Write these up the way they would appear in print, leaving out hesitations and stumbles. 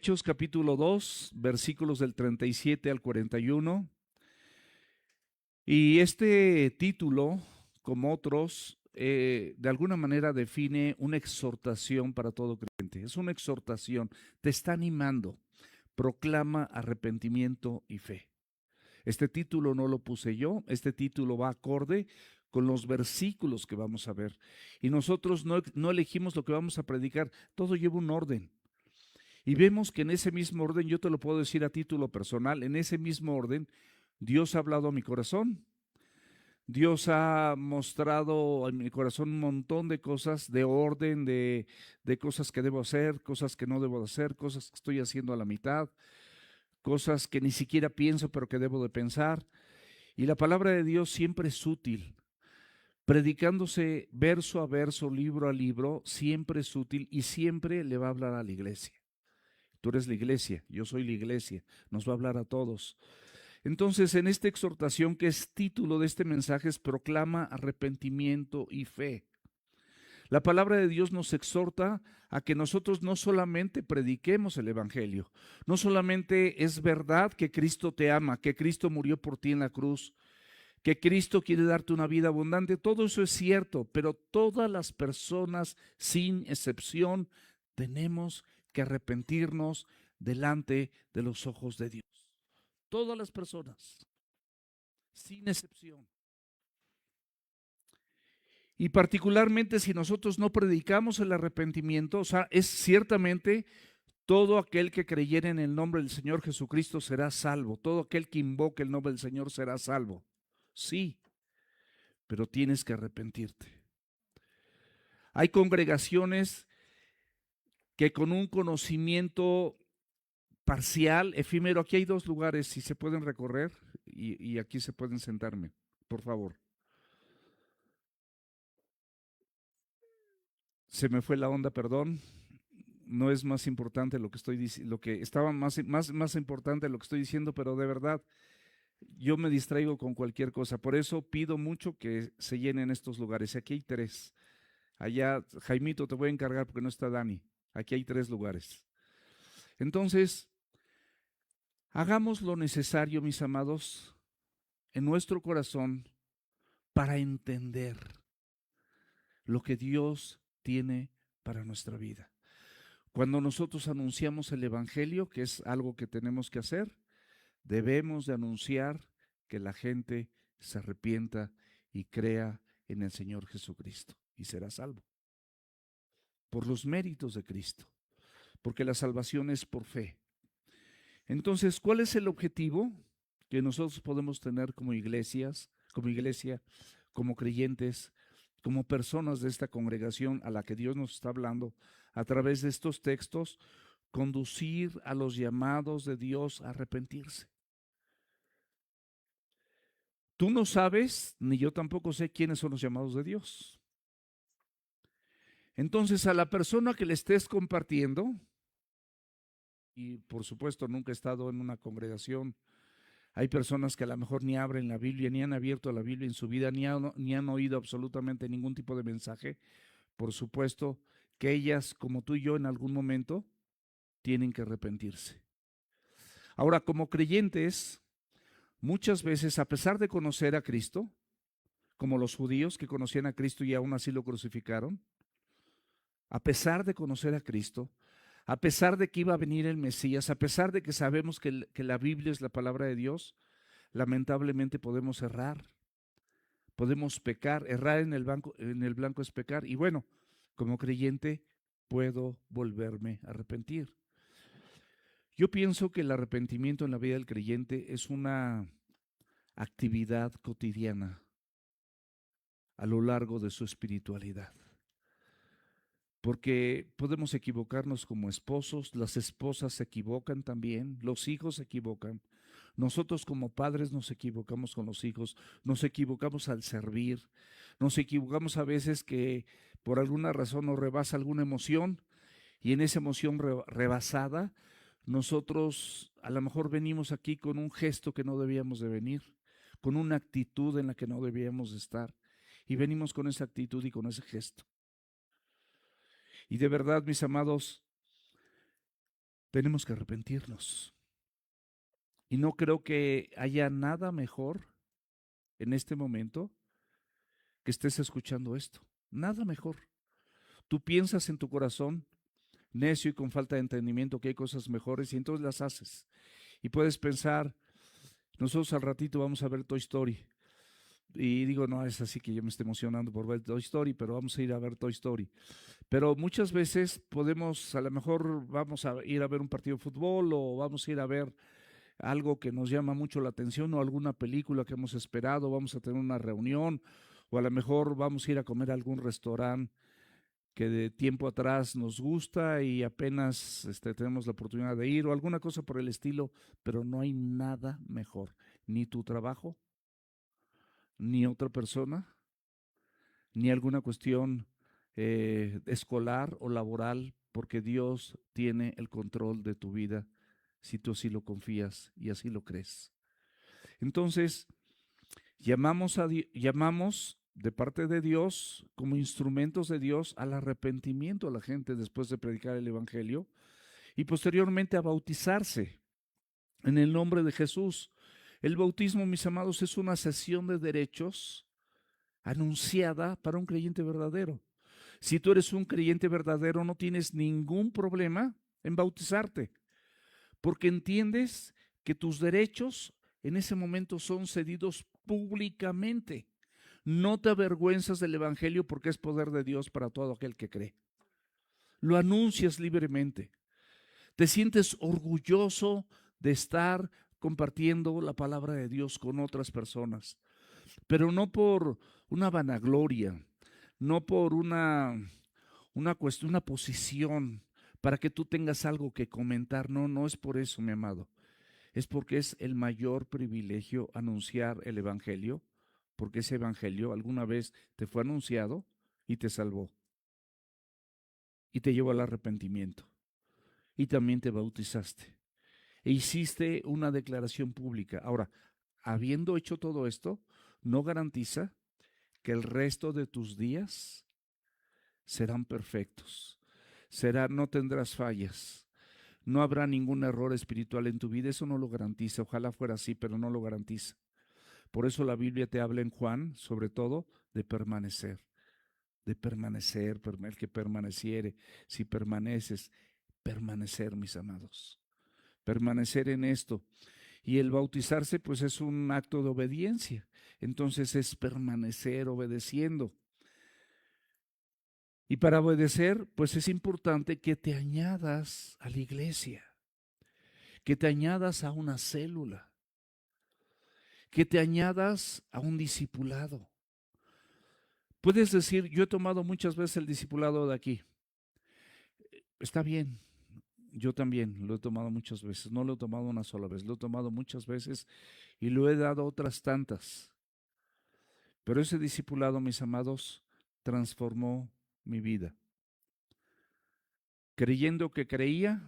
Hechos capítulo 2, versículos del 37 al 41. Y este título, como otros, de alguna manera define una exhortación para todo creyente. Es una exhortación, te está animando, proclama arrepentimiento y fe. Este título no lo puse yo, este título va acorde con los versículos que vamos a ver. Y nosotros no elegimos lo que vamos a predicar, todo lleva un orden. Y vemos que en ese mismo orden, yo te lo puedo decir a título personal, en ese mismo orden, Dios ha hablado a mi corazón. Dios ha mostrado en mi corazón un montón de cosas, de orden, de cosas que debo hacer, cosas que no debo hacer, cosas que estoy haciendo a la mitad, cosas que ni siquiera pienso, pero que debo de pensar. Y la palabra de Dios siempre es útil. Predicándose verso a verso, libro a libro, siempre es útil y siempre le va a hablar a la iglesia. Tú eres la iglesia, yo soy la iglesia, nos va a hablar a todos. Entonces, en esta exhortación, que es título de este mensaje, es proclama arrepentimiento y fe. La palabra de Dios nos exhorta a que nosotros no solamente prediquemos el evangelio, no solamente es verdad que Cristo te ama, que Cristo murió por ti en la cruz, que Cristo quiere darte una vida abundante, todo eso es cierto, pero todas las personas, sin excepción, tenemos que arrepentirnos delante de los ojos de Dios. Todas las personas, sin excepción. Y particularmente si nosotros no predicamos el arrepentimiento, o sea, es ciertamente todo aquel que creyere en el nombre del Señor Jesucristo será salvo. Todo aquel que invoque el nombre del Señor será salvo. Sí, pero tienes que arrepentirte. Hay congregaciones que con un conocimiento parcial, efímero, aquí hay dos lugares, si se pueden recorrer y aquí se pueden sentarme, por favor. Se me fue la onda, perdón. No es más importante lo que estoy diciendo, lo que estaba más importante lo que estoy diciendo, pero de verdad yo me distraigo con cualquier cosa. Por eso pido mucho que se llenen estos lugares. Aquí hay tres. Allá, Jaimito, te voy a encargar porque no está Dani. Aquí hay tres lugares. Entonces, hagamos lo necesario, mis amados, en nuestro corazón para entender lo que Dios tiene para nuestra vida. Cuando nosotros anunciamos el evangelio, que es algo que tenemos que hacer, debemos de anunciar que la gente se arrepienta y crea en el Señor Jesucristo y será salvo por los méritos de Cristo, porque la salvación es por fe. Entonces, ¿cuál es el objetivo que nosotros podemos tener como iglesias, como iglesia, como creyentes, como personas de esta congregación a la que Dios nos está hablando a través de estos textos? Conducir a los llamados de Dios a arrepentirse. Tú no sabes, ni yo tampoco sé quiénes son los llamados de Dios. Entonces, a la persona que le estés compartiendo, y por supuesto nunca he estado en una congregación, hay personas que a lo mejor ni abren la Biblia, ni han abierto la Biblia en su vida, ni han oído absolutamente ningún tipo de mensaje. Por supuesto que ellas, como tú y yo, en algún momento tienen que arrepentirse. Ahora, como creyentes, muchas veces, a pesar de conocer a Cristo, como los judíos que conocían a Cristo y aún así lo crucificaron, a pesar de conocer a Cristo, a pesar de que iba a venir el Mesías, a pesar de que sabemos que la Biblia es la palabra de Dios, lamentablemente podemos errar, podemos pecar. Errar en el blanco es pecar. Y bueno, como creyente puedo volverme a arrepentir. Yo pienso que el arrepentimiento en la vida del creyente es una actividad cotidiana a lo largo de su espiritualidad. Porque podemos equivocarnos como esposos, las esposas se equivocan también, los hijos se equivocan. Nosotros como padres nos equivocamos con los hijos, nos equivocamos al servir, nos equivocamos a veces que por alguna razón nos rebasa alguna emoción y en esa emoción rebasada nosotros a lo mejor venimos aquí con un gesto que no debíamos de venir, con una actitud en la que no debíamos de estar y venimos con esa actitud y con ese gesto. Y de verdad, mis amados, tenemos que arrepentirnos. Y no creo que haya nada mejor en este momento que estés escuchando esto. Nada mejor. Tú piensas en tu corazón, necio y con falta de entendimiento, que hay cosas mejores y entonces las haces. Y puedes pensar, nosotros al ratito vamos a ver Toy Story. Y digo, no, es así que yo me estoy emocionando por ver Toy Story, pero vamos a ir a ver Toy Story. Pero muchas veces podemos, a lo mejor vamos a ir a ver un partido de fútbol o vamos a ir a ver algo que nos llama mucho la atención o alguna película que hemos esperado, vamos a tener una reunión o a lo mejor vamos a ir a comer a algún restaurante que de tiempo atrás nos gusta y apenas tenemos la oportunidad de ir o alguna cosa por el estilo, pero no hay nada mejor, ni tu trabajo, ni otra persona, ni alguna cuestión escolar o laboral, porque Dios tiene el control de tu vida si tú así lo confías y así lo crees. Entonces, llamamos de parte de Dios, como instrumentos de Dios, al arrepentimiento a la gente después de predicar el Evangelio y posteriormente a bautizarse en el nombre de Jesús. El bautismo, mis amados, es una cesión de derechos anunciada para un creyente verdadero. Si tú eres un creyente verdadero, no tienes ningún problema en bautizarte, porque entiendes que tus derechos en ese momento son cedidos públicamente. No te avergüenzas del Evangelio porque es poder de Dios para todo aquel que cree. Lo anuncias libremente. Te sientes orgulloso de estar compartiendo la palabra de Dios con otras personas, pero no por una vanagloria, no por una cuestión, una posición para que tú tengas algo que comentar. No, no es por eso, mi amado. Es porque es el mayor privilegio anunciar el Evangelio, porque ese Evangelio alguna vez te fue anunciado y te salvó y te llevó al arrepentimiento y también te bautizaste e hiciste una declaración pública. Ahora, habiendo hecho todo esto, no garantiza que el resto de tus días serán perfectos. No tendrás fallas. No habrá ningún error espiritual en tu vida. Eso no lo garantiza. Ojalá fuera así, pero no lo garantiza. Por eso la Biblia te habla en Juan, sobre todo, de permanecer. De permanecer, el que permaneciere. Si permaneces, permanecer, mis amados. Permanecer en esto. Y el bautizarse, pues es un acto de obediencia. Entonces es permanecer obedeciendo. Y para obedecer, pues es importante que te añadas a la iglesia, que te añadas a una célula, que te añadas a un discipulado. Puedes decir, yo he tomado muchas veces el discipulado de aquí. Está bien, yo también lo he tomado muchas veces. No lo he tomado una sola vez, lo he tomado muchas veces y lo he dado otras tantas. Pero ese discipulado, mis amados, transformó mi vida. Creyendo que creía,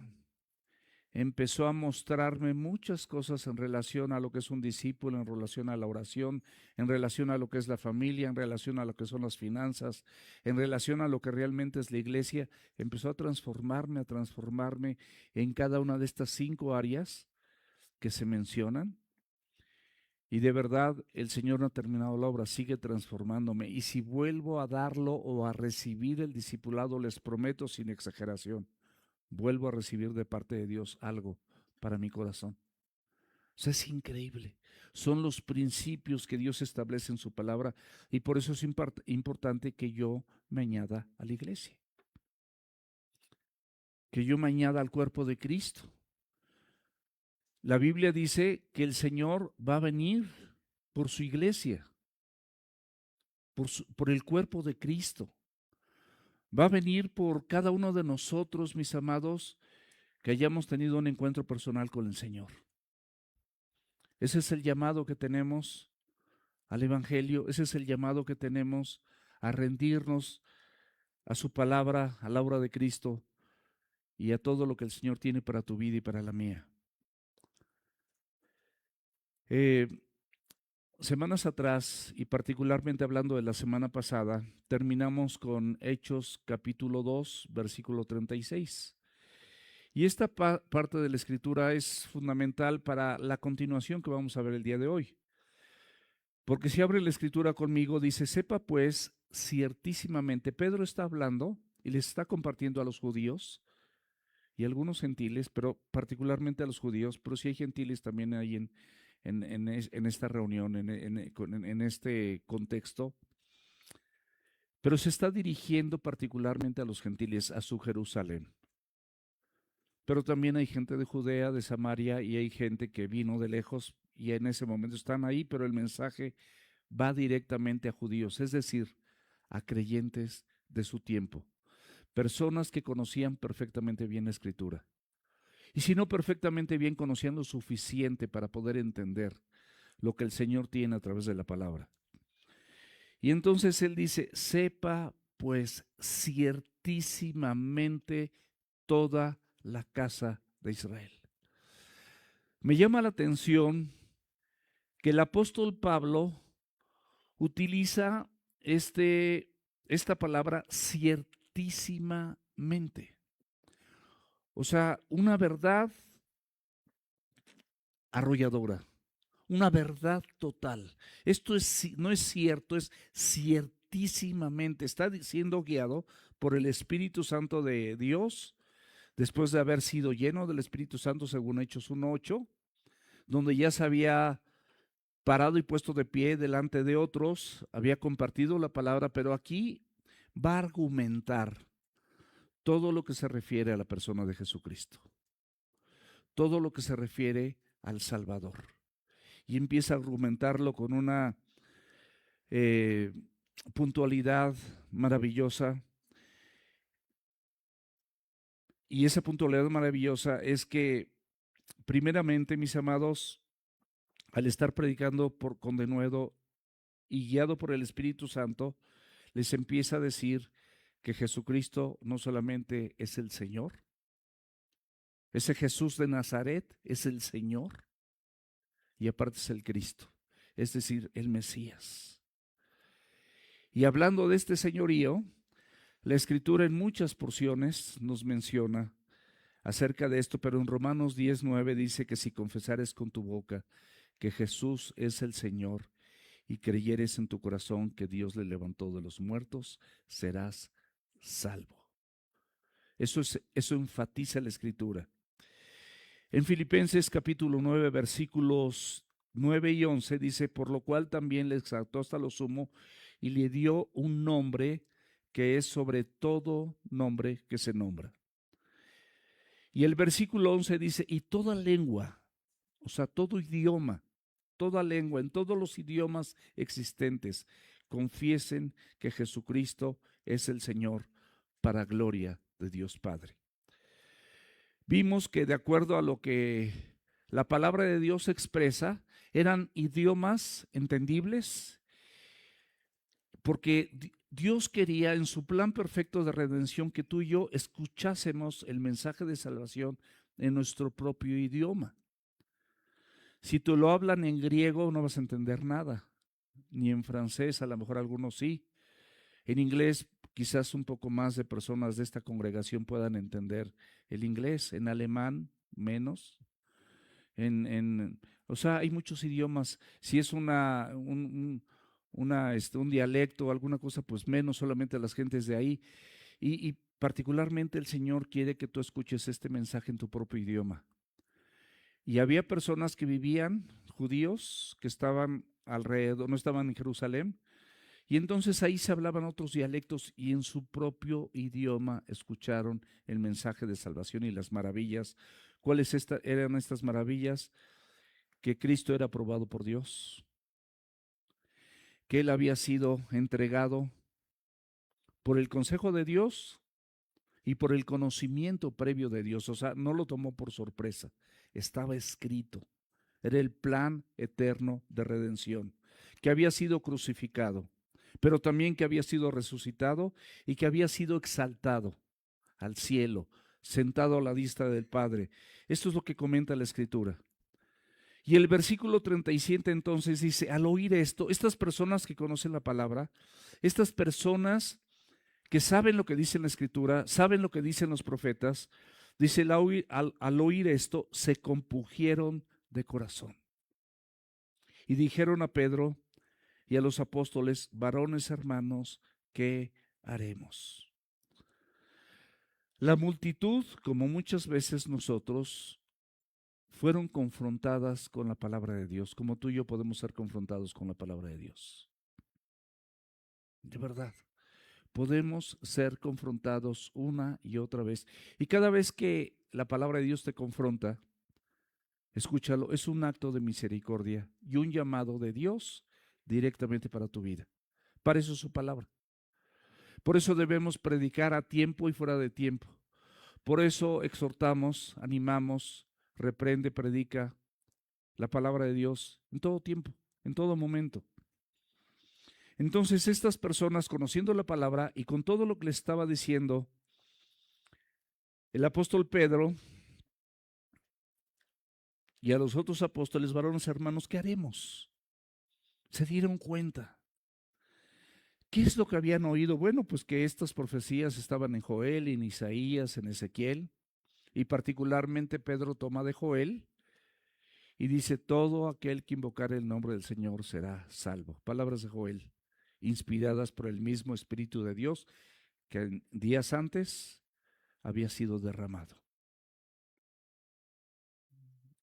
empezó a mostrarme muchas cosas en relación a lo que es un discípulo, en relación a la oración, en relación a lo que es la familia, en relación a lo que son las finanzas, en relación a lo que realmente es la iglesia. Empezó a transformarme en cada una de estas 5 áreas que se mencionan. Y de verdad, el Señor no ha terminado la obra, sigue transformándome. Y si vuelvo a darlo o a recibir el discipulado, les prometo sin exageración, vuelvo a recibir de parte de Dios algo para mi corazón. O sea, es increíble. Son los principios que Dios establece en su palabra y por eso es importante que yo me añada a la iglesia, que yo me añada al cuerpo de Cristo. La Biblia dice que el Señor va a venir por su iglesia, por el cuerpo de Cristo. Va a venir por cada uno de nosotros, mis amados, que hayamos tenido un encuentro personal con el Señor. Ese es el llamado que tenemos al Evangelio, ese es el llamado que tenemos a rendirnos a su palabra, a la obra de Cristo y a todo lo que el Señor tiene para tu vida y para la mía. Semanas atrás, y particularmente hablando de la semana pasada, terminamos con Hechos capítulo 2, versículo 36. Y esta parte de la escritura es fundamental para la continuación que vamos a ver el día de hoy. Porque si abre la escritura conmigo, dice, sepa pues ciertísimamente, Pedro está hablando y les está compartiendo a los judíos y a algunos gentiles, pero particularmente a los judíos, pero si hay gentiles también ahí en esta reunión, en este contexto, pero se está dirigiendo particularmente a los gentiles, a su Jerusalén. Pero también hay gente de Judea, de Samaria, y hay gente que vino de lejos y en ese momento están ahí, pero el mensaje va directamente a judíos, es decir, a creyentes de su tiempo, personas que conocían perfectamente bien la escritura. Y si no perfectamente bien, conocían lo suficiente para poder entender lo que el Señor tiene a través de la palabra. Y entonces Él dice, sepa pues ciertísimamente toda la casa de Israel. Me llama la atención que el apóstol Pablo utiliza esta palabra ciertísimamente. O sea, una verdad arrolladora, una verdad total. Esto no es cierto, es ciertísimamente. Está siendo guiado por el Espíritu Santo de Dios, después de haber sido lleno del Espíritu Santo, según Hechos 1:8, donde ya se había parado y puesto de pie delante de otros, había compartido la palabra, pero aquí va a argumentar todo lo que se refiere a la persona de Jesucristo, todo lo que se refiere al Salvador. Y empieza a argumentarlo con una puntualidad maravillosa. Y esa puntualidad maravillosa es que, primeramente, mis amados, al estar predicando con denuedo y guiado por el Espíritu Santo, les empieza a decir que Jesucristo no solamente es el Señor, ese Jesús de Nazaret es el Señor y aparte es el Cristo, es decir, el Mesías. Y hablando de este señorío, la Escritura en muchas porciones nos menciona acerca de esto, pero en Romanos 10:9 dice que si confesares con tu boca que Jesús es el Señor y creyeres en tu corazón que Dios le levantó de los muertos, serás salvo. Eso enfatiza la Escritura. En Filipenses capítulo 9, versículos 9 y 11 dice, por lo cual también le exaltó hasta lo sumo y le dio un nombre que es sobre todo nombre que se nombra. Y el versículo 11 dice, y toda lengua, o sea, todo idioma, toda lengua, en todos los idiomas existentes, confiesen que Jesucristo es el Señor para gloria de Dios Padre. Vimos que de acuerdo a lo que la palabra de Dios expresa, eran idiomas entendibles, porque Dios quería en su plan perfecto de redención que tú y yo escuchásemos el mensaje de salvación en nuestro propio idioma. Si tú lo hablan en griego no vas a entender nada, ni en francés, a lo mejor algunos sí. En inglés quizás un poco más de personas de esta congregación puedan entender el inglés, en alemán menos. O sea, hay muchos idiomas. Si es un dialecto o alguna cosa, pues menos, solamente las gentes de ahí. Y particularmente el Señor quiere que tú escuches este mensaje en tu propio idioma. Y había personas que vivían, judíos, que estaban alrededor, no estaban en Jerusalén, y entonces ahí se hablaban otros dialectos y en su propio idioma escucharon el mensaje de salvación y las maravillas. ¿Cuáles eran estas maravillas? Que Cristo era aprobado por Dios, que Él había sido entregado por el consejo de Dios y por el conocimiento previo de Dios. O sea, no lo tomó por sorpresa, estaba escrito. Era el plan eterno de redención, que había sido crucificado, pero también que había sido resucitado y que había sido exaltado al cielo, sentado a la diestra del Padre. Esto es lo que comenta la Escritura. Y el versículo 37 entonces dice, al oír esto, estas personas que conocen la palabra, estas personas que saben lo que dice la Escritura, saben lo que dicen los profetas, Dice, al oír esto, se compungieron de corazón. Y dijeron a Pedro y a los apóstoles, varones hermanos, ¿qué haremos? La multitud, como muchas veces nosotros, fueron confrontadas con la palabra de Dios, como tú y yo podemos ser confrontados con la palabra de Dios. De verdad, podemos ser confrontados una y otra vez. Y cada vez que la palabra de Dios te confronta, escúchalo, es un acto de misericordia y un llamado de Dios directamente para tu vida. Para eso es su palabra. Por eso debemos predicar a tiempo y fuera de tiempo. Por eso exhortamos, animamos, reprende, predica la palabra de Dios en todo tiempo, en todo momento. Entonces estas personas, conociendo la palabra y con todo lo que les estaba diciendo el apóstol Pedro y a los otros apóstoles, varones hermanos, ¿qué haremos? Se dieron cuenta. ¿Qué es lo que habían oído? Bueno, pues que estas profecías estaban en Joel, en Isaías, en Ezequiel, y particularmente Pedro toma de Joel y dice, todo aquel que invocare el nombre del Señor será salvo. Palabras de Joel, inspiradas por el mismo Espíritu de Dios que días antes había sido derramado.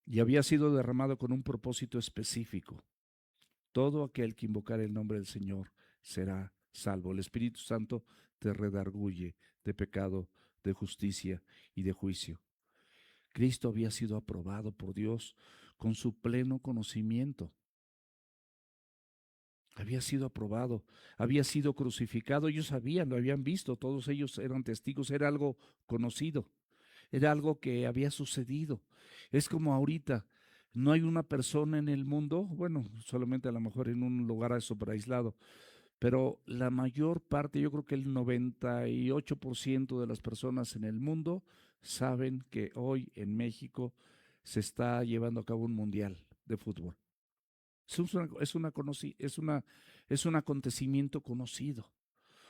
Y había sido derramado con un propósito específico. Todo aquel que invocare el nombre del Señor será salvo. El Espíritu Santo te redarguye de pecado, de justicia y de juicio. Cristo había sido aprobado por Dios con su pleno conocimiento. Había sido aprobado, había sido crucificado. Ellos sabían, lo habían visto, todos ellos eran testigos, era algo conocido, era algo que había sucedido. Es como ahorita, no hay una persona en el mundo, bueno, solamente a lo mejor en un lugar súper aislado, pero la mayor parte, yo creo que el 98% de las personas en el mundo saben que hoy en México se está llevando a cabo un mundial de fútbol. Es un acontecimiento conocido.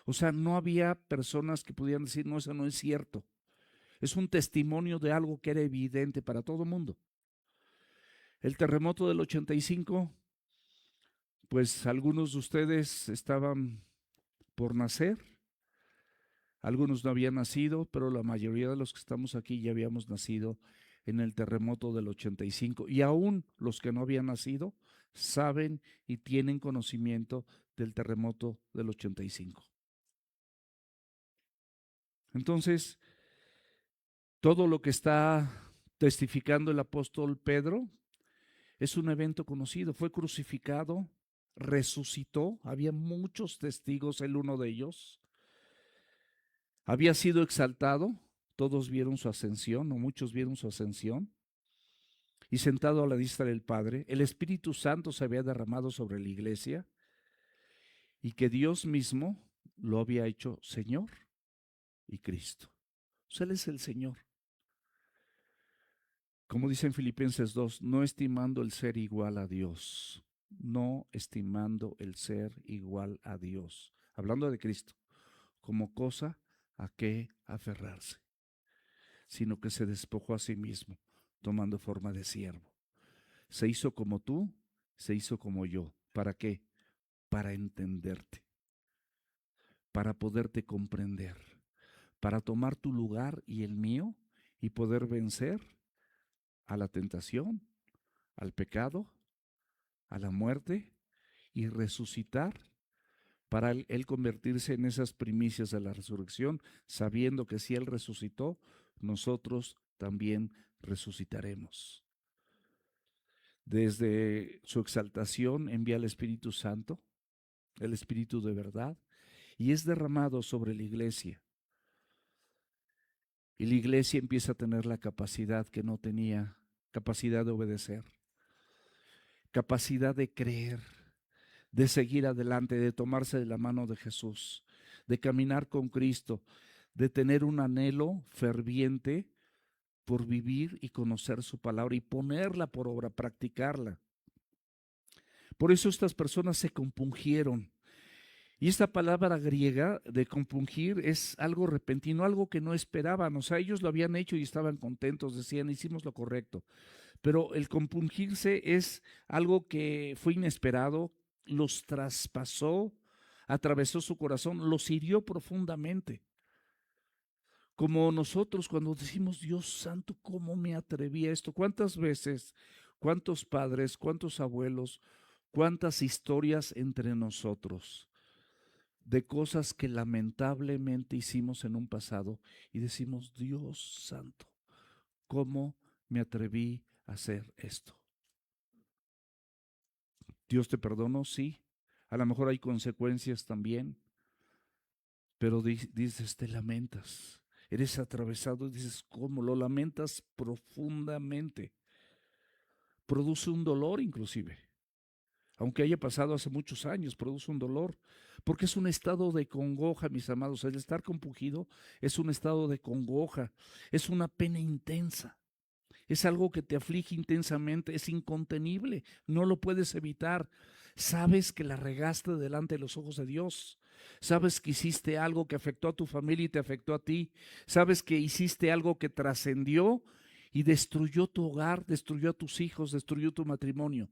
O sea, no había personas que pudieran decir, no, eso no es cierto. Es un testimonio de algo que era evidente para todo el mundo. El terremoto del 85, pues algunos de ustedes estaban por nacer, algunos no habían nacido, pero la mayoría de los que estamos aquí ya habíamos nacido en el terremoto del 85. Y aún los que no habían nacido saben y tienen conocimiento del terremoto del 85. Entonces, todo lo que está testificando el apóstol Pedro es un evento conocido. Fue crucificado, resucitó, había muchos testigos, él uno de ellos. Había sido exaltado, todos vieron su ascensión, o muchos vieron su ascensión. Y sentado a la diestra del Padre, el Espíritu Santo se había derramado sobre la iglesia y que Dios mismo lo había hecho Señor y Cristo. O sea, Él es el Señor. Como dice en Filipenses 2, no estimando el ser igual a Dios, no estimando el ser igual a Dios, hablando de Cristo, como cosa a que aferrarse, sino que se despojó a sí mismo, tomando forma de siervo. Se hizo como tú, se hizo como yo. ¿Para qué? Para entenderte, para poderte comprender, para tomar tu lugar y el mío y poder vencer a la tentación, al pecado, a la muerte y resucitar para él convertirse en esas primicias de la resurrección, sabiendo que si Él resucitó, nosotros también resucitaremos. Desde su exaltación envía el Espíritu Santo, el Espíritu de verdad, y es derramado sobre la iglesia. Y la iglesia empieza a tener la capacidad que no tenía, capacidad de obedecer, capacidad de creer, de seguir adelante, de tomarse de la mano de Jesús, de caminar con Cristo, de tener un anhelo ferviente por vivir y conocer su palabra y ponerla por obra, practicarla. Por eso estas personas se compungieron Y esta palabra griega de compungir es algo repentino, algo que no esperaban. O sea, ellos lo habían hecho y estaban contentos, decían, hicimos lo correcto. Pero el compungirse es algo que fue inesperado, los traspasó, atravesó su corazón, los hirió profundamente. Como nosotros cuando decimos, Dios santo, ¿cómo me atreví a esto? ¿Cuántas veces, cuántos padres, cuántos abuelos, cuántas historias entre nosotros de cosas que lamentablemente hicimos en un pasado y decimos, Dios santo, ¿cómo me atreví a hacer esto? Dios te perdonó, sí. A lo mejor hay consecuencias también, pero dices, te lamentas. Eres atravesado y dices, ¿cómo? Lo lamentas profundamente. Produce un dolor inclusive. Aunque haya pasado hace muchos años, produce un dolor, porque es un estado de congoja, mis amados. El estar compungido es un estado de congoja, es una pena intensa, es algo que te aflige intensamente, es incontenible, no lo puedes evitar. Sabes que la regaste delante de los ojos de Dios, sabes que hiciste algo que afectó a tu familia y te afectó a ti, sabes que hiciste algo que trascendió y destruyó tu hogar, destruyó a tus hijos, destruyó tu matrimonio.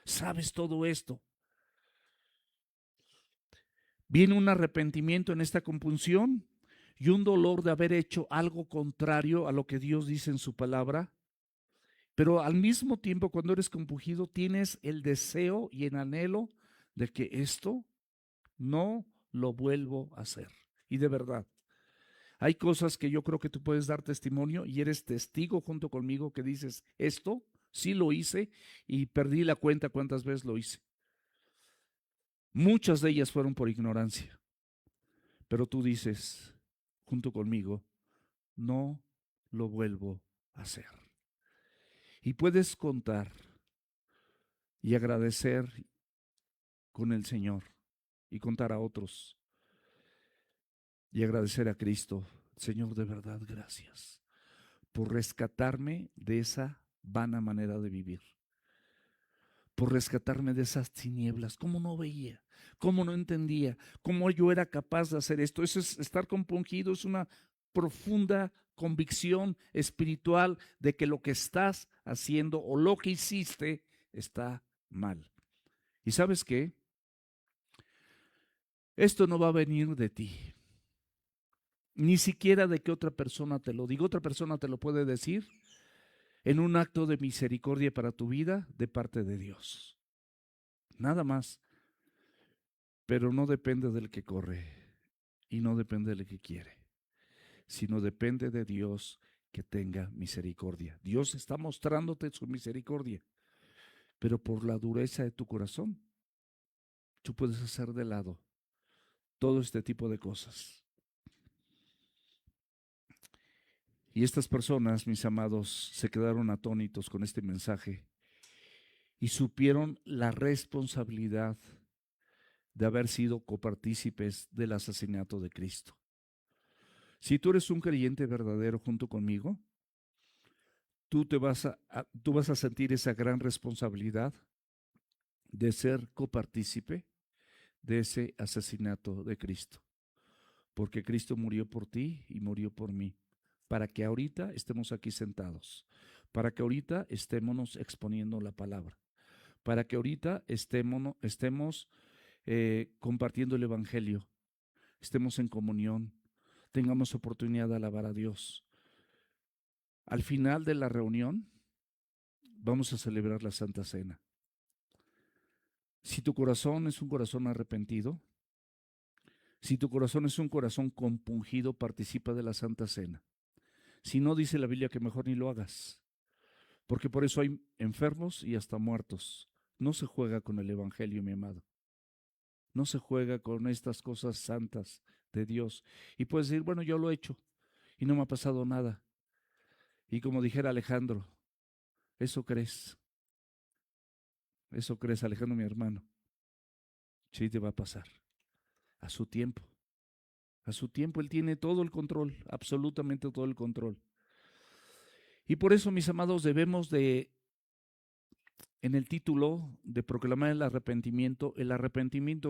Sabes todo esto. Viene un arrepentimiento en esta compunción y un dolor de haber hecho algo contrario a lo que Dios dice en su palabra. Pero al mismo tiempo, cuando eres compungido, tienes el deseo y el anhelo de que esto no lo vuelvo a hacer. Y de verdad, hay cosas que yo creo que tú puedes dar testimonio y eres testigo junto conmigo que dices, esto sí lo hice y perdí la cuenta cuántas veces lo hice. Muchas de ellas fueron por ignorancia, pero tú dices, junto conmigo, no lo vuelvo a hacer. Y puedes contar y agradecer con el Señor y contar a otros y agradecer a Cristo. Señor, de verdad, gracias por rescatarme de esa vana manera de vivir, por rescatarme de esas tinieblas. ¿Cómo no veía? ¿Cómo no entendía? ¿Cómo yo era capaz de hacer esto? Eso es estar compungido, es una profunda convicción espiritual de que lo que estás haciendo o lo que hiciste está mal. ¿Y sabes qué? Esto no va a venir de ti, ni siquiera de que otra persona te lo diga. Otra persona te lo puede decir en un acto de misericordia para tu vida de parte de Dios. Nada más. Pero no depende del que corre y no depende del que quiere, sino depende de Dios que tenga misericordia. Dios está mostrándote su misericordia, pero por la dureza de tu corazón, tú puedes hacer de lado todo este tipo de cosas. Y estas personas, mis amados, se quedaron atónitos con este mensaje y supieron la responsabilidad de haber sido copartícipes del asesinato de Cristo. Si tú eres un creyente verdadero junto conmigo, tú vas a sentir esa gran responsabilidad de ser copartícipe de ese asesinato de Cristo, porque Cristo murió por ti y murió por mí, para que ahorita estemos aquí sentados, para que ahorita estemos exponiendo la palabra, para que ahorita estemos compartiendo el Evangelio, estemos en comunión, tengamos oportunidad de alabar a Dios. Al final de la reunión vamos a celebrar la Santa Cena. Si tu corazón es un corazón arrepentido, si tu corazón es un corazón compungido, participa de la Santa Cena. Si no, dice la Biblia que mejor ni lo hagas, porque por eso hay enfermos y hasta muertos. No se juega con el Evangelio, mi amado. No se juega con estas cosas santas de Dios. Y puedes decir, bueno, yo lo he hecho y no me ha pasado nada. Y como dijera Alejandro, ¿eso crees? ¿Eso crees, Alejandro, mi hermano? Sí te va a pasar. A su tiempo. A su tiempo Él tiene todo el control, absolutamente todo el control. Y por eso, mis amados, debemos de en el título de proclamar el arrepentimiento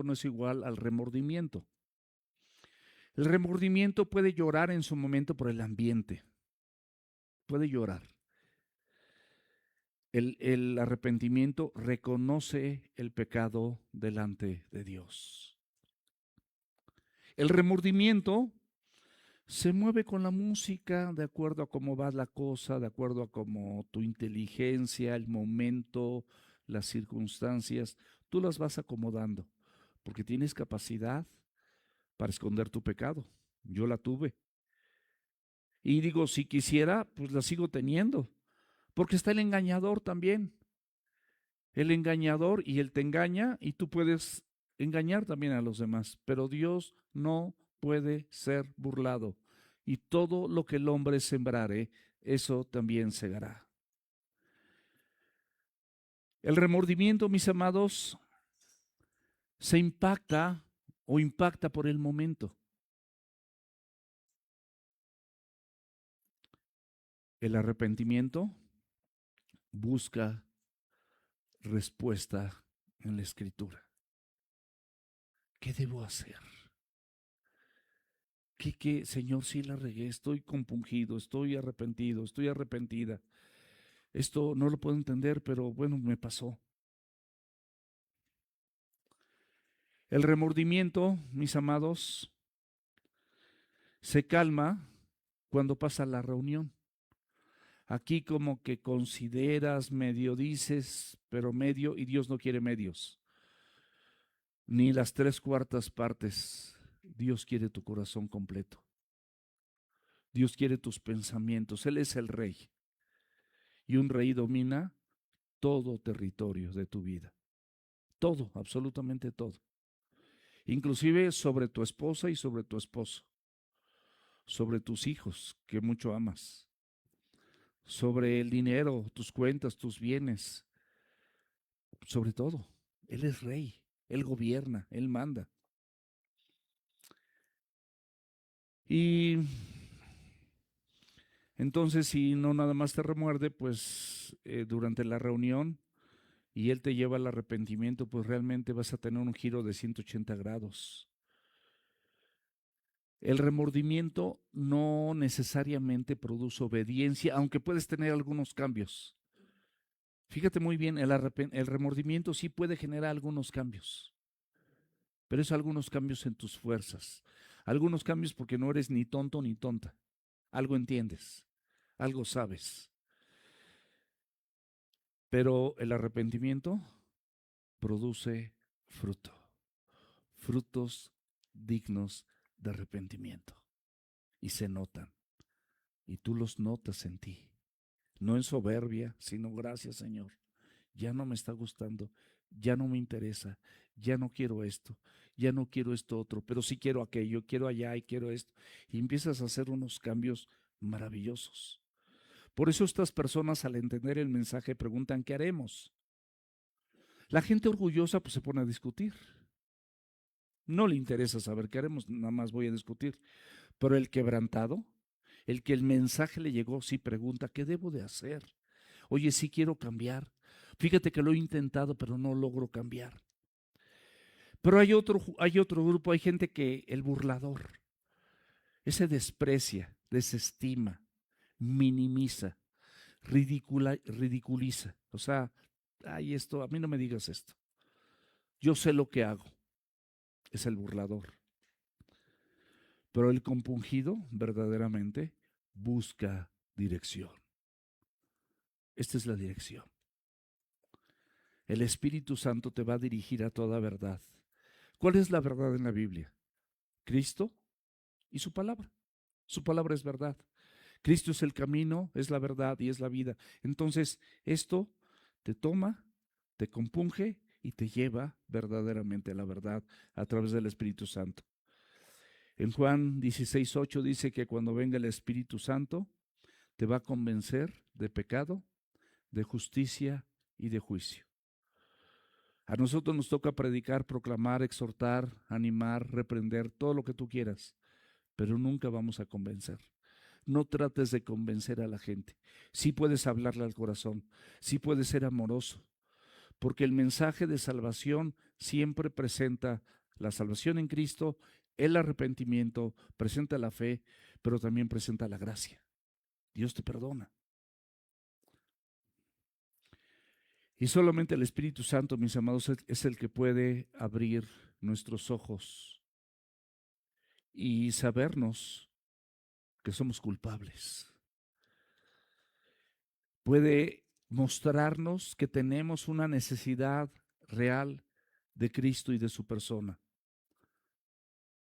no es igual al remordimiento. El remordimiento puede llorar en su momento por el ambiente, puede llorar. El arrepentimiento reconoce el pecado delante de Dios. El remordimiento se mueve con la música de acuerdo a cómo va la cosa, de acuerdo a cómo tu inteligencia, el momento, las circunstancias, tú las vas acomodando, porque tienes capacidad para esconder tu pecado. Yo la tuve. Y digo, si quisiera, pues la sigo teniendo, porque está el engañador también. El engañador y él te engaña y tú puedes engañar también a los demás, pero Dios no puede ser burlado. Y todo lo que el hombre sembrare, eso también segará. El remordimiento, mis amados, se impacta por el momento. El arrepentimiento busca respuesta en la Escritura. ¿Qué debo hacer? ¿Qué, Señor, sí la regué? Estoy compungido, estoy arrepentido, estoy arrepentida. Esto no lo puedo entender, pero bueno, me pasó. El remordimiento, mis amados, se calma cuando pasa la reunión. Aquí como que consideras, medio dices, pero medio, y Dios no quiere medios, ni las 3/4 partes. Dios quiere tu corazón completo. Dios quiere tus pensamientos. Él es el rey. Y un rey domina todo territorio de tu vida. Todo, absolutamente todo. Inclusive sobre tu esposa y sobre tu esposo. Sobre tus hijos, que mucho amas. Sobre el dinero, tus cuentas, tus bienes. Sobre todo, Él es rey. Él gobierna, Él manda. Y entonces, si no nada más te remuerde, pues durante la reunión y Él te lleva al arrepentimiento, pues realmente vas a tener un giro de 180 grados. El remordimiento no necesariamente produce obediencia, aunque puedes tener algunos cambios. Fíjate muy bien, el remordimiento sí puede generar algunos cambios, pero es algunos cambios en tus fuerzas. Algunos cambios porque no eres ni tonto ni tonta. Algo entiendes, algo sabes. Pero el arrepentimiento produce fruto, frutos dignos de arrepentimiento. Y se notan, y tú los notas en ti. No en soberbia, sino gracias, Señor. Ya no me está gustando, ya no me interesa, ya no quiero esto, ya no quiero esto otro, pero sí quiero aquello, quiero allá y quiero esto. Y empiezas a hacer unos cambios maravillosos. Por eso estas personas al entender el mensaje preguntan, ¿qué haremos? La gente orgullosa pues se pone a discutir. No le interesa saber qué haremos, nada más voy a discutir. Pero el quebrantado, el que el mensaje le llegó, sí pregunta, ¿qué debo de hacer? Oye, sí quiero cambiar. Fíjate que lo he intentado, pero no logro cambiar. Pero hay otro grupo, hay gente que el burlador, ese desprecia, desestima, minimiza, ridiculiza. O sea, ay, esto, a mí no me digas esto. Yo sé lo que hago. Es el burlador. Pero el compungido verdaderamente busca dirección. Esta es la dirección. El Espíritu Santo te va a dirigir a toda verdad. ¿Cuál es la verdad en la Biblia? Cristo y su palabra. Su palabra es verdad. Cristo es el camino, es la verdad y es la vida. Entonces, esto te toma, te compunge y te lleva verdaderamente a la verdad a través del Espíritu Santo. En Juan 16:8 dice que cuando venga el Espíritu Santo, te va a convencer de pecado, de justicia y de juicio. A nosotros nos toca predicar, proclamar, exhortar, animar, reprender, todo lo que tú quieras, pero nunca vamos a convencer. No trates de convencer a la gente. Sí puedes hablarle al corazón, sí puedes ser amoroso, porque el mensaje de salvación siempre presenta la salvación en Cristo, el arrepentimiento, presenta la fe, pero también presenta la gracia. Dios te perdona. Y solamente el Espíritu Santo, mis amados, es el que puede abrir nuestros ojos y sabernos que somos culpables. Puede mostrarnos que tenemos una necesidad real de Cristo y de su persona.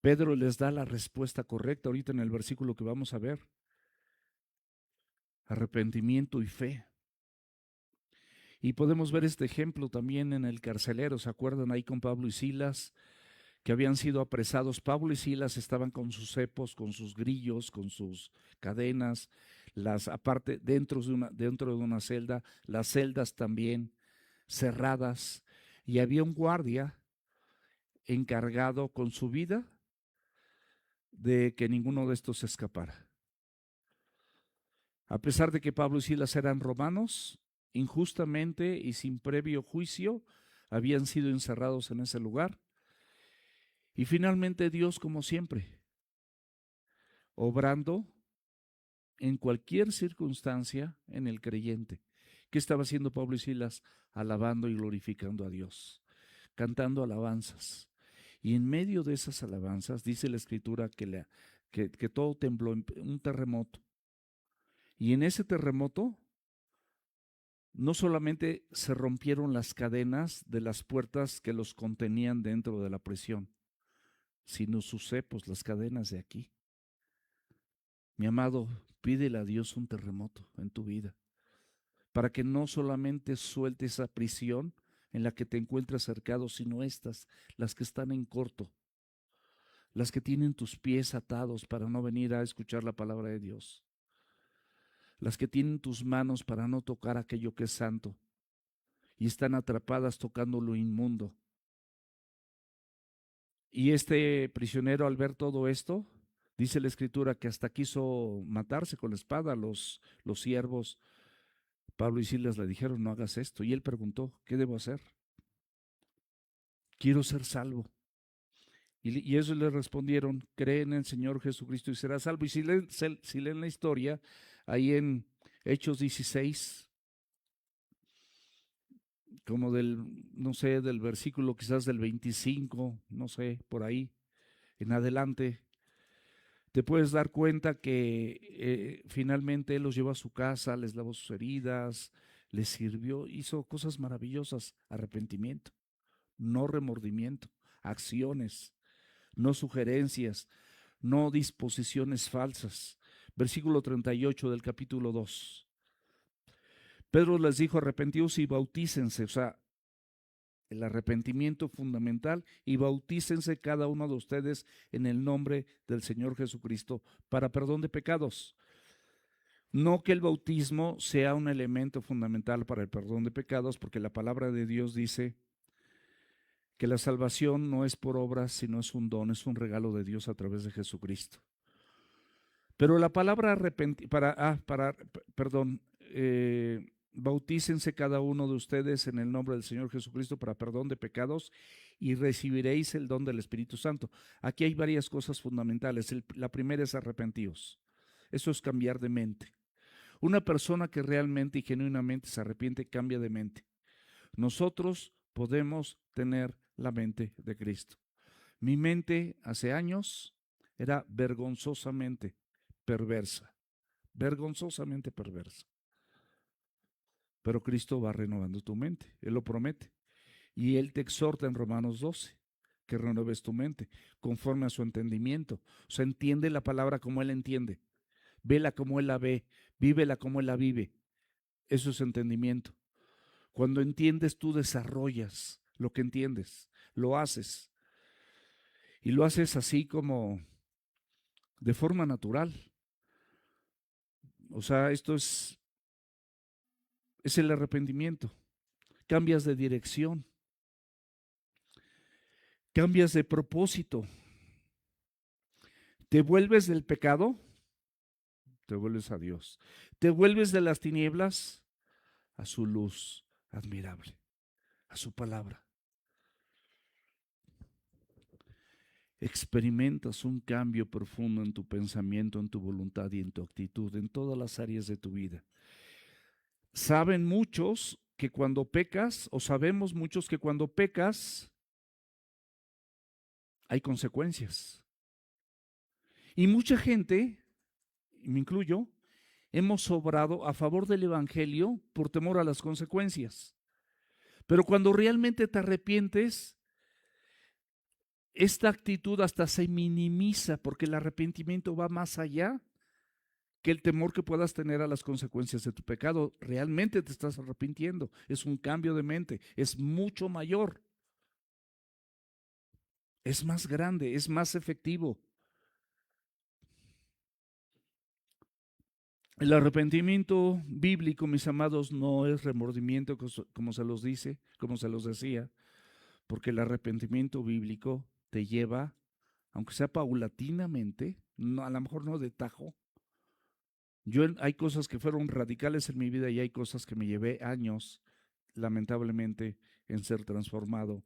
Pedro les da la respuesta correcta ahorita en el versículo que vamos a ver. Arrepentimiento y fe. Y podemos ver este ejemplo también en el carcelero. ¿Se acuerdan ahí con Pablo y Silas? Que habían sido apresados. Pablo y Silas estaban con sus cepos, con sus grillos, con sus cadenas, aparte dentro de una celda, las celdas también cerradas, y había un guardia encargado con su vida de que ninguno de estos se escapara. A pesar de que Pablo y Silas eran romanos, injustamente y sin previo juicio habían sido encerrados en ese lugar. Y finalmente Dios, como siempre, obrando en cualquier circunstancia en el creyente. ¿Qué estaba haciendo Pablo y Silas? Alabando y glorificando a Dios, cantando alabanzas. Y en medio de esas alabanzas dice la Escritura que todo tembló, un terremoto. Y en ese terremoto no solamente se rompieron las cadenas de las puertas que los contenían dentro de la prisión, sino sus cepos, las cadenas de aquí. Mi amado, pídele a Dios un terremoto en tu vida, para que no solamente suelte esa prisión en la que te encuentras cercado, sino estas, las que están en corto, las que tienen tus pies atados para no venir a escuchar la palabra de Dios, las que tienen tus manos para no tocar aquello que es santo y están atrapadas tocando lo inmundo. Y este prisionero, al ver todo esto, dice la Escritura que hasta quiso matarse con la espada. Los siervos, Pablo y Silas, le dijeron: no hagas esto. Y él preguntó: ¿qué debo hacer? Quiero ser salvo. Y ellos le respondieron: cree en el Señor Jesucristo y serás salvo. Y si leen la historia, ahí en Hechos 16, como no sé, del versículo quizás del 25, no sé, por ahí en adelante, te puedes dar cuenta que finalmente él los llevó a su casa, les lavó sus heridas, les sirvió, hizo cosas maravillosas. Arrepentimiento, no remordimiento, acciones, no sugerencias, no disposiciones falsas. Versículo 38 del capítulo 2. Pedro les dijo: arrepentíos y bautícense. O sea, el arrepentimiento fundamental, y bautícense cada uno de ustedes en el nombre del Señor Jesucristo para perdón de pecados. No que el bautismo sea un elemento fundamental para el perdón de pecados, porque la palabra de Dios dice que la salvación no es por obras, sino es un don, es un regalo de Dios a través de Jesucristo. Pero la palabra bautícense cada uno de ustedes en el nombre del Señor Jesucristo para perdón de pecados y recibiréis el don del Espíritu Santo. Aquí hay varias cosas fundamentales. La primera es arrepentíos. Eso es cambiar de mente. Una persona que realmente y genuinamente se arrepiente cambia de mente. Nosotros podemos tener la mente de Cristo. Mi mente hace años era vergonzosamente perversa, vergonzosamente perversa. Pero Cristo va renovando tu mente, Él lo promete. Y Él te exhorta en Romanos 12, que renueves tu mente conforme a su entendimiento. O sea, entiende la palabra como Él entiende, vela como Él la ve, vívela como Él la vive. Eso es entendimiento. Cuando entiendes, tú desarrollas lo que entiendes, lo haces. Y lo haces así como de forma natural. O sea, esto es el arrepentimiento. Cambias de dirección, cambias de propósito. Te vuelves del pecado, te vuelves a Dios. Te vuelves de las tinieblas a su luz admirable. a su palabra. Experimentas un cambio profundo en tu pensamiento, en tu voluntad y en tu actitud, en todas las áreas de tu vida. Saben muchos que cuando pecas, o sabemos muchos que cuando pecas, hay consecuencias. Y mucha gente, y me incluyo, hemos obrado a favor del Evangelio por temor a las consecuencias. Pero cuando realmente te arrepientes, esta actitud hasta se minimiza porque el arrepentimiento va más allá que el temor que puedas tener a las consecuencias de tu pecado. Realmente te estás arrepintiendo. Es un cambio de mente. Es mucho mayor. Es más grande. Es más efectivo. El arrepentimiento bíblico, mis amados, no es remordimiento como se los dice, como se los decía, porque el arrepentimiento bíblico te lleva, aunque sea paulatinamente, no, a lo mejor no de tajo. Hay cosas que fueron radicales en mi vida y hay cosas que me llevé años, lamentablemente, en ser transformado.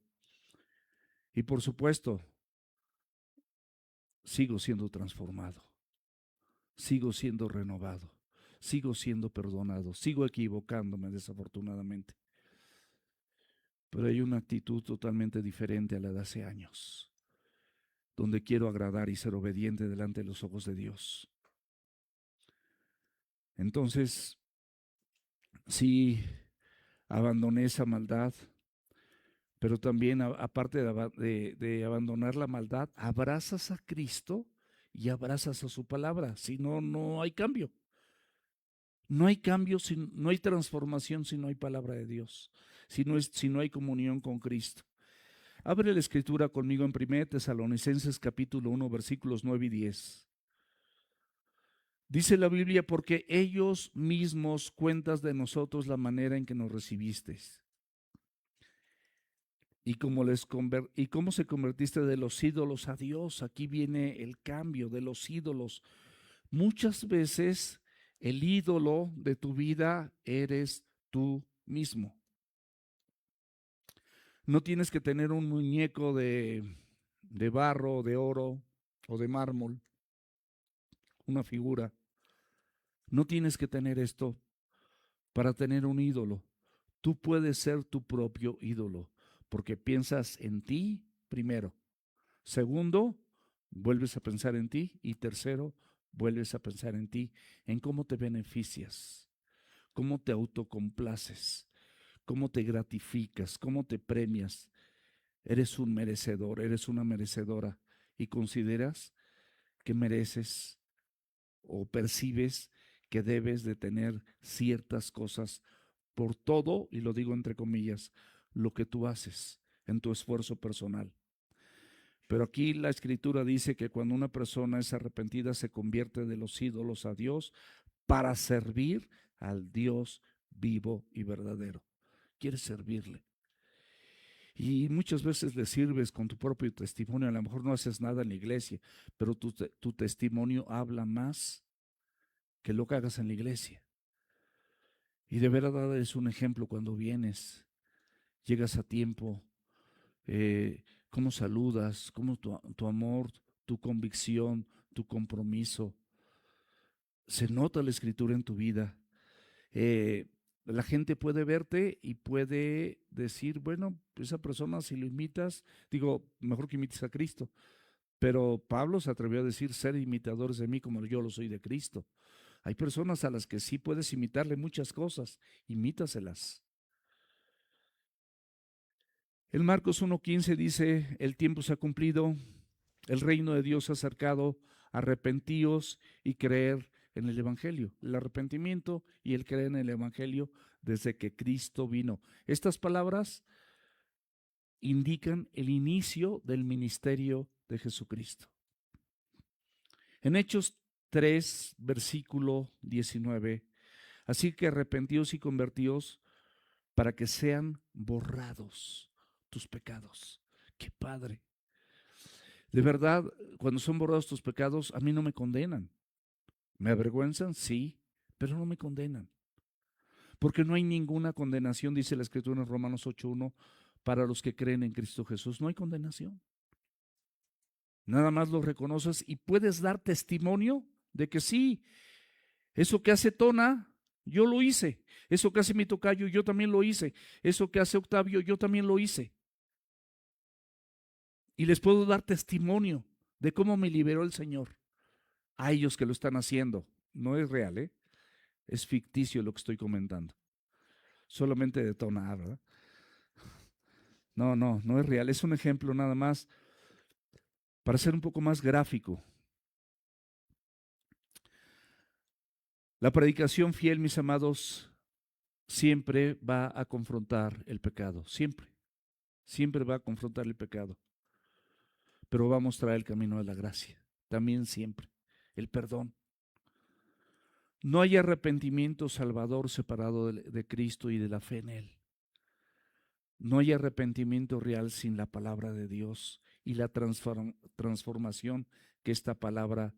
Y por supuesto, sigo siendo transformado, sigo siendo renovado, sigo siendo perdonado, sigo equivocándome desafortunadamente. Pero hay una actitud totalmente diferente a la de hace años, donde quiero agradar y ser obediente delante de los ojos de Dios. Entonces, sí, abandoné esa maldad, pero también, aparte de abandonar la maldad, abrazas a Cristo y abrazas a su palabra. Si no, no hay cambio. No hay cambio, no hay transformación si no hay palabra de Dios, si no hay comunión con Cristo. Abre la escritura conmigo en 1 Tesalonicenses capítulo 1, versículos 9 y 10. Dice la Biblia, porque ellos mismos cuentas de nosotros la manera en que nos recibisteis y cómo se convertiste de los ídolos a Dios. Aquí viene el cambio de los ídolos. Muchas veces el ídolo de tu vida eres tú mismo. No tienes que tener un muñeco de barro, de oro o de mármol, una figura. No tienes que tener esto para tener un ídolo. Tú puedes ser tu propio ídolo porque piensas en ti primero. Segundo, vuelves a pensar en ti. Y tercero, vuelves a pensar en ti, en cómo te beneficias, cómo te autocomplaces, cómo te gratificas, cómo te premias. Eres un merecedor, eres una merecedora y consideras que mereces o percibes que debes de tener ciertas cosas por todo, y lo digo entre comillas, lo que tú haces en tu esfuerzo personal. Pero aquí la escritura dice que cuando una persona es arrepentida se convierte de los ídolos a Dios para servir al Dios vivo y verdadero. Quieres servirle. Y muchas veces le sirves con tu propio testimonio. A lo mejor no haces nada en la iglesia, pero tu testimonio habla más que lo que hagas en la iglesia. Y de verdad es un ejemplo cuando vienes, llegas a tiempo, cómo saludas, cómo tu amor, tu convicción, tu compromiso. Se nota la escritura en tu vida. La gente puede verte y puede decir, bueno, esa persona si lo imitas, digo, mejor que imites a Cristo. Pero Pablo se atrevió a decir, ser imitadores de mí como yo lo soy de Cristo. Hay personas a las que sí puedes imitarle muchas cosas, imítaselas. En Marcos 1:15 dice, el tiempo se ha cumplido, el reino de Dios se ha acercado, arrepentíos y creer en el Evangelio. El arrepentimiento y el creer en el Evangelio desde que Cristo vino. Estas palabras indican el inicio del ministerio de Jesucristo. En Hechos 3, versículo 19, así que arrepentíos y convertíos para que sean borrados tus pecados. ¡Qué padre! De verdad, cuando son borrados tus pecados, a mí no me condenan. ¿Me avergüenzan? Sí, pero no me condenan. Porque no hay ninguna condenación, dice la Escritura en Romanos 8:1, para los que creen en Cristo Jesús. No hay condenación. Nada más lo reconoces y puedes dar testimonio de que sí, eso que hace Tona, yo lo hice. Eso que hace mi tocayo, yo también lo hice. Eso que hace Octavio, yo también lo hice. Y les puedo dar testimonio de cómo me liberó el Señor a ellos que lo están haciendo. No es real, ¿eh? Es ficticio lo que estoy comentando. Solamente de Tona, ¿verdad? No es real. Es un ejemplo nada más para ser un poco más gráfico. La predicación fiel, mis amados, siempre va a confrontar el pecado. Siempre va a confrontar el pecado. Pero va a mostrar el camino de la gracia. También siempre. El perdón. No hay arrepentimiento salvador separado de Cristo y de la fe en Él. No hay arrepentimiento real sin la palabra de Dios y la transformación que esta palabra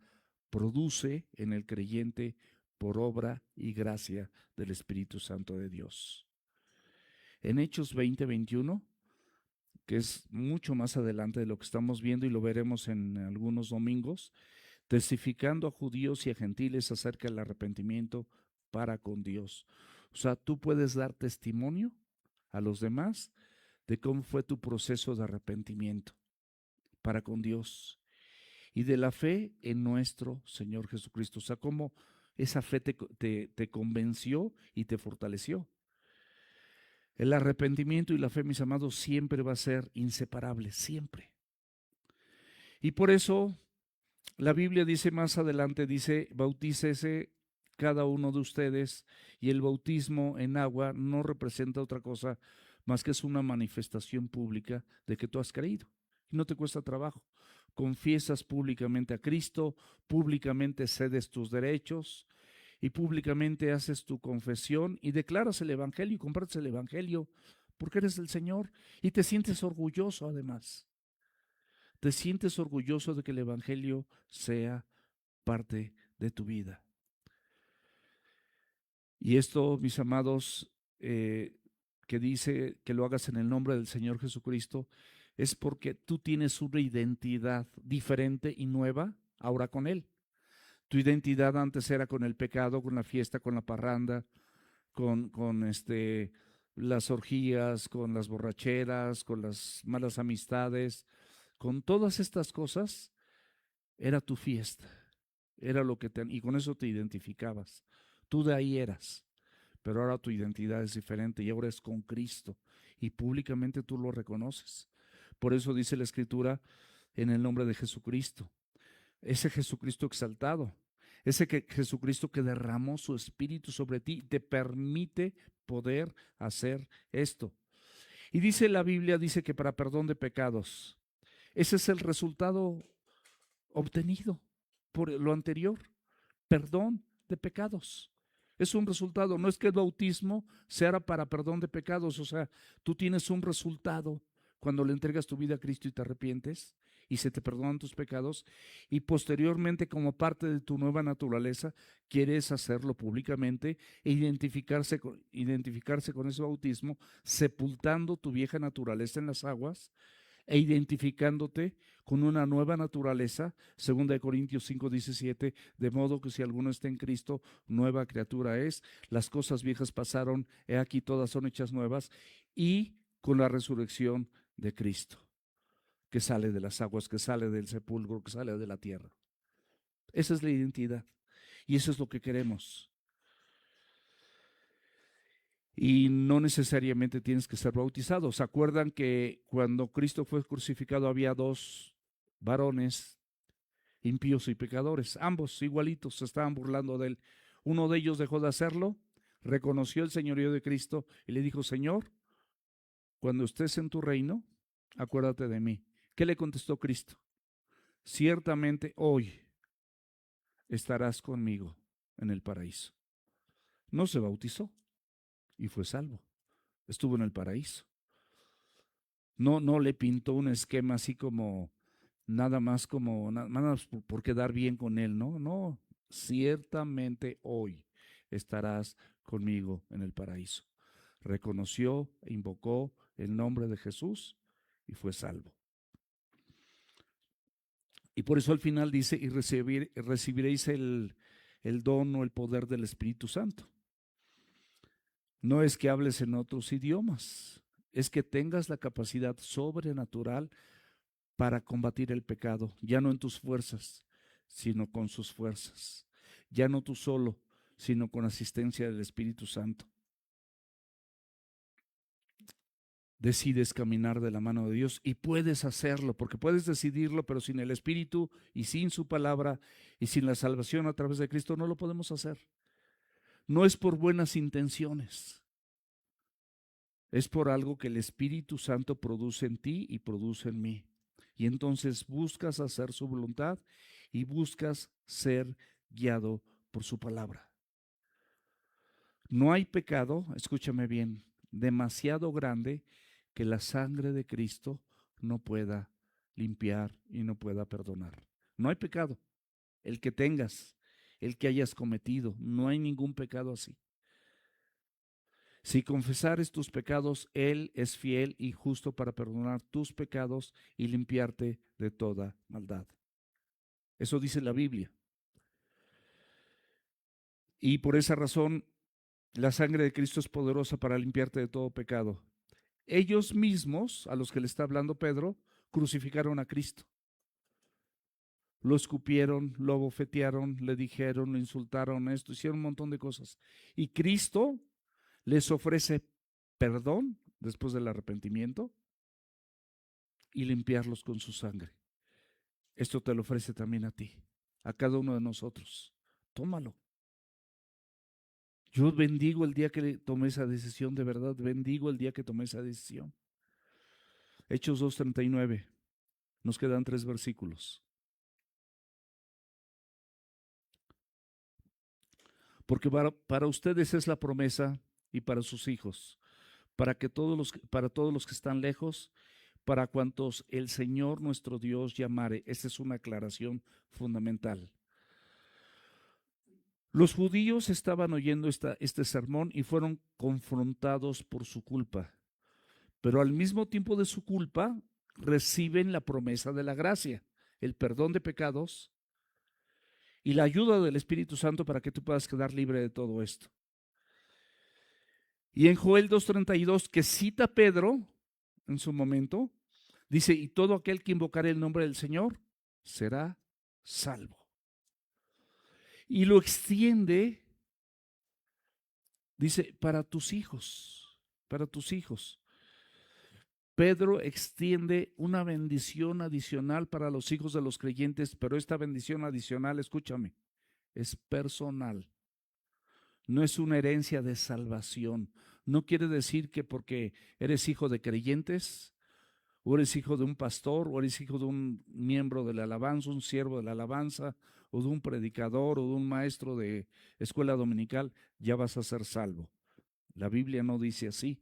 produce en el creyente por obra y gracia del Espíritu Santo de Dios. En Hechos 20:21, que es mucho más adelante de lo que estamos viendo y lo veremos en algunos domingos, testificando a judíos y a gentiles acerca del arrepentimiento para con Dios. O sea, tú puedes dar testimonio a los demás de cómo fue tu proceso de arrepentimiento para con Dios y de la fe en nuestro Señor Jesucristo. O sea, cómo esa fe te convenció y te fortaleció. El arrepentimiento y la fe, mis amados, siempre va a ser inseparable, siempre. Y por eso la Biblia dice más adelante, dice, bautícese cada uno de ustedes, y el bautismo en agua no representa otra cosa más que es una manifestación pública de que tú has creído. Y no te cuesta trabajo. Confiesas públicamente a Cristo, públicamente cedes tus derechos y públicamente haces tu confesión y declaras el Evangelio y compartes el Evangelio porque eres el Señor y te sientes orgulloso además. Te sientes orgulloso de que el Evangelio sea parte de tu vida. Y esto, mis amados, que dice que lo hagas en el nombre del Señor Jesucristo, es porque tú tienes una identidad diferente y nueva ahora con Él. Tu identidad antes era con el pecado, con la fiesta, con la parranda, con las orgías, con las borracheras, con las malas amistades, con todas estas cosas, era tu fiesta, era lo que y con eso te identificabas. Tú de ahí eras, pero ahora tu identidad es diferente y ahora es con Cristo y públicamente tú lo reconoces. Por eso dice la Escritura, en el nombre de Jesucristo, ese Jesucristo exaltado, ese Jesucristo que derramó su espíritu sobre ti, te permite poder hacer esto. Y dice la Biblia, dice que para perdón de pecados, ese es el resultado obtenido por lo anterior, perdón de pecados. Es un resultado, no es que el bautismo sea para perdón de pecados, o sea, tú tienes un resultado cuando le entregas tu vida a Cristo y te arrepientes y se te perdonan tus pecados y posteriormente como parte de tu nueva naturaleza quieres hacerlo públicamente e identificarse con ese bautismo, sepultando tu vieja naturaleza en las aguas e identificándote con una nueva naturaleza, 2 Corintios 5:17, de modo que si alguno está en Cristo, nueva criatura es, las cosas viejas pasaron, he aquí todas son hechas nuevas, y con la resurrección de Cristo, que sale de las aguas, que sale del sepulcro, que sale de la tierra. Esa es la identidad, y eso es lo que queremos. Y no necesariamente tienes que ser bautizado. ¿Se acuerdan que cuando Cristo fue crucificado había dos varones impíos y pecadores? Ambos igualitos se estaban burlando de él. Uno de ellos dejó de hacerlo, reconoció el señorío de Cristo y le dijo, Señor, cuando estés en tu reino, acuérdate de mí. ¿Qué le contestó Cristo? Ciertamente hoy estarás conmigo en el paraíso. No se bautizó y fue salvo. Estuvo en el paraíso. No le pintó un esquema así como nada más por quedar bien con él, no, ciertamente hoy estarás conmigo en el paraíso. Reconoció e invocó el nombre de Jesús y fue salvo. Y por eso al final dice, y recibiréis el don o el poder del Espíritu Santo. No es que hables en otros idiomas, es que tengas la capacidad sobrenatural para combatir el pecado, ya no en tus fuerzas, sino con sus fuerzas. Ya no tú solo, sino con asistencia del Espíritu Santo. Decides caminar de la mano de Dios y puedes hacerlo, porque puedes decidirlo, pero sin el Espíritu y sin su palabra y sin la salvación a través de Cristo no lo podemos hacer. No es por buenas intenciones, es por algo que el Espíritu Santo produce en ti y produce en mí. Y entonces buscas hacer su voluntad y buscas ser guiado por su palabra. No hay pecado, escúchame bien, demasiado grande que la sangre de Cristo no pueda limpiar y no pueda perdonar. No hay pecado, el que tengas, el que hayas cometido, no hay ningún pecado así. Si confesares tus pecados, Él es fiel y justo para perdonar tus pecados y limpiarte de toda maldad. Eso dice la Biblia. Y por esa razón, la sangre de Cristo es poderosa para limpiarte de todo pecado. Ellos mismos, a los que le está hablando Pedro, crucificaron a Cristo. Lo escupieron, lo bofetearon, le dijeron, lo insultaron, esto, hicieron un montón de cosas. Y Cristo les ofrece perdón después del arrepentimiento y limpiarlos con su sangre. Esto te lo ofrece también a ti, a cada uno de nosotros. Tómalo. Yo bendigo el día que tomé esa decisión, de verdad, bendigo el día que tomé esa decisión. Hechos 2:39, nos quedan 3 versículos. Porque para ustedes es la promesa y para sus hijos, para todos los que están lejos, para cuantos el Señor nuestro Dios llamare. Esta es una aclaración fundamental. Los judíos estaban oyendo este sermón y fueron confrontados por su culpa, pero al mismo tiempo de su culpa reciben la promesa de la gracia, el perdón de pecados y la ayuda del Espíritu Santo para que tú puedas quedar libre de todo esto. Y en Joel 2:32, que cita Pedro en su momento, dice, y todo aquel que invocare el nombre del Señor será salvo. Y lo extiende, dice, para tus hijos, para tus hijos. Pedro extiende una bendición adicional para los hijos de los creyentes, pero esta bendición adicional, escúchame, es personal. No es una herencia de salvación. No quiere decir que porque eres hijo de creyentes, o eres hijo de un pastor, o eres hijo de un miembro de la alabanza, un siervo de la alabanza, o de un predicador, o de un maestro de escuela dominical, ya vas a ser salvo. La Biblia no dice así.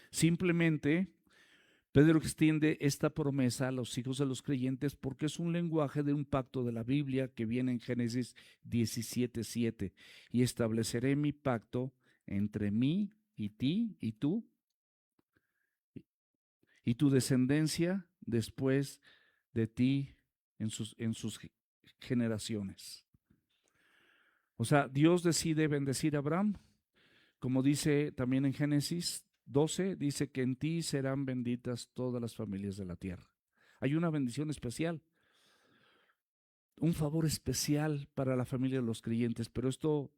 Simplemente Pedro extiende esta promesa a los hijos de los creyentes porque es un lenguaje de un pacto de la Biblia que viene en Génesis 17:7. Y estableceré mi pacto entre mí y ti y tú y tu descendencia después de ti en sus generaciones. O sea, Dios decide bendecir a Abraham, como dice también en Génesis 12, dice que en ti serán benditas todas las familias de la tierra. Hay una bendición especial, un favor especial para la familia de los creyentes, pero esto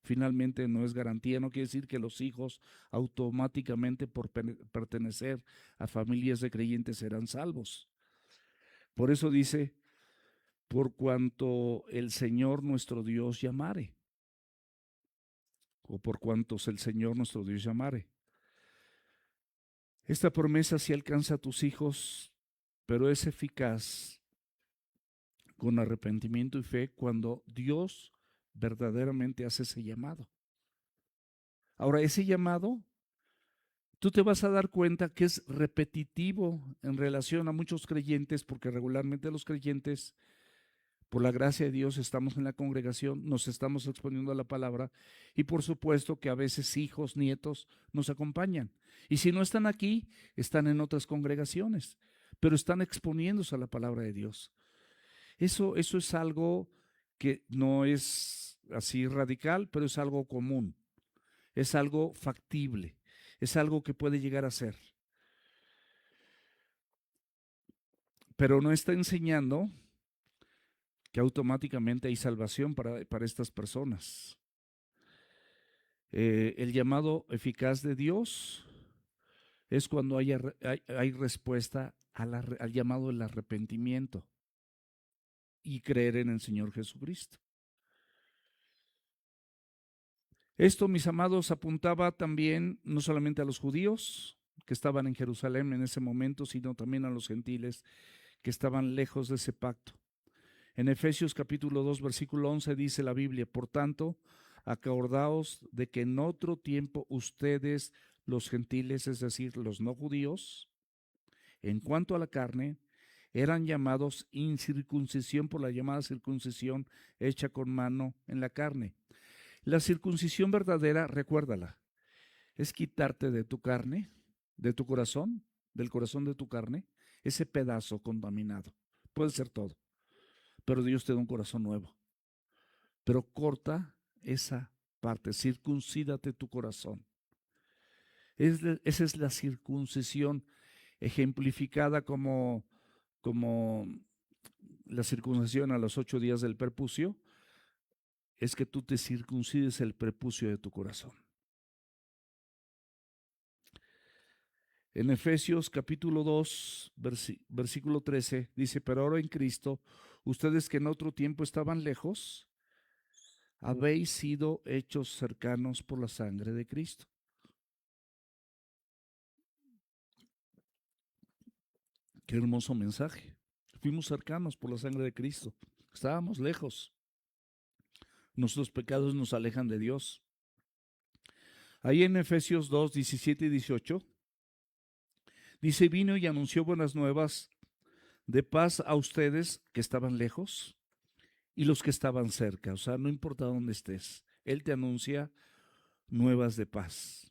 finalmente no es garantía, no quiere decir que los hijos automáticamente por pertenecer a familias de creyentes serán salvos. Por eso dice, por cuanto el Señor nuestro Dios llamare, o por cuantos el Señor nuestro Dios llamare. Esta promesa sí alcanza a tus hijos, pero es eficaz con arrepentimiento y fe cuando Dios verdaderamente hace ese llamado. Ahora, ese llamado, tú te vas a dar cuenta que es repetitivo en relación a muchos creyentes, porque regularmente los creyentes Por la gracia de Dios estamos en la congregación, nos estamos exponiendo a la palabra y por supuesto que a veces hijos, nietos nos acompañan. Y si no están aquí, están en otras congregaciones, pero están exponiéndose a la palabra de Dios. Eso es algo que no es así radical, pero es algo común, es algo factible, es algo que puede llegar a ser. Pero no está enseñando que automáticamente hay salvación para estas personas. El llamado eficaz de Dios es cuando hay respuesta al llamado del arrepentimiento y creer en el Señor Jesucristo. Esto, mis amados, apuntaba también no solamente a los judíos que estaban en Jerusalén en ese momento, sino también a los gentiles que estaban lejos de ese pacto. En Efesios capítulo 2, versículo 11 dice la Biblia: por tanto, acordaos de que en otro tiempo ustedes, los gentiles, es decir, los no judíos, en cuanto a la carne, eran llamados incircuncisión por la llamada circuncisión hecha con mano en la carne. La circuncisión verdadera, recuérdala, es quitarte de tu carne, de tu corazón, del corazón de tu carne, ese pedazo contaminado. Puede ser todo, pero Dios te da un corazón nuevo. Pero corta esa parte, circuncídate tu corazón. Esa es la circuncisión ejemplificada como la circuncisión a los 8 días del prepucio, es que tú te circuncides el prepucio de tu corazón. En Efesios capítulo 2, versículo 13, dice: pero ahora en Cristo, ustedes que en otro tiempo estaban lejos, habéis sido hechos cercanos por la sangre de Cristo. Qué hermoso mensaje. Fuimos cercanos por la sangre de Cristo. Estábamos lejos. Nuestros pecados nos alejan de Dios. Ahí en Efesios 2, 17 y 18, dice: vino y anunció buenas nuevas de paz a ustedes que estaban lejos y los que estaban cerca. O sea, no importa dónde estés, Él te anuncia nuevas de paz.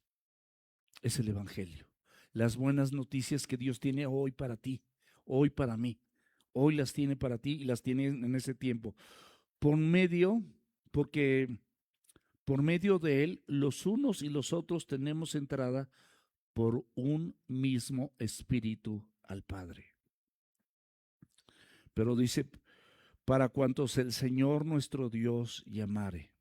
Es el Evangelio. Las buenas noticias que Dios tiene hoy para ti, hoy para mí. Hoy las tiene para ti y las tiene en ese tiempo. Porque por medio de Él, los unos y los otros tenemos entrada por un mismo espíritu al Padre. Pero dice: para cuantos el Señor nuestro Dios llamare.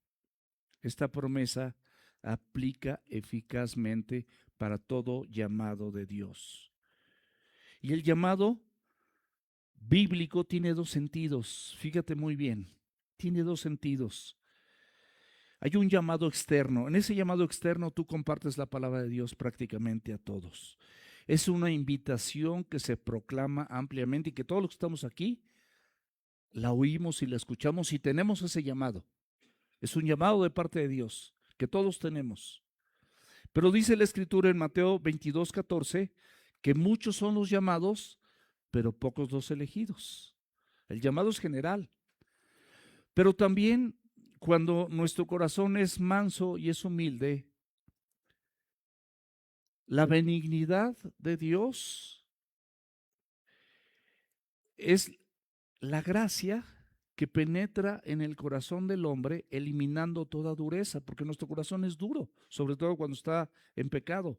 Esta promesa aplica eficazmente para todo llamado de Dios. Y el llamado bíblico tiene dos sentidos. Fíjate muy bien, tiene dos sentidos. Hay un llamado externo. En ese llamado externo tú compartes la palabra de Dios prácticamente a todos. Es una invitación que se proclama ampliamente y que todos los que estamos aquí la oímos y la escuchamos y tenemos ese llamado. Es un llamado de parte de Dios que todos tenemos. Pero dice la Escritura en Mateo 22, 14 que muchos son los llamados, pero pocos los elegidos. El llamado es general. Pero también cuando nuestro corazón es manso y es humilde, la benignidad de Dios es la gracia que penetra en el corazón del hombre, eliminando toda dureza, porque nuestro corazón es duro, sobre todo cuando está en pecado.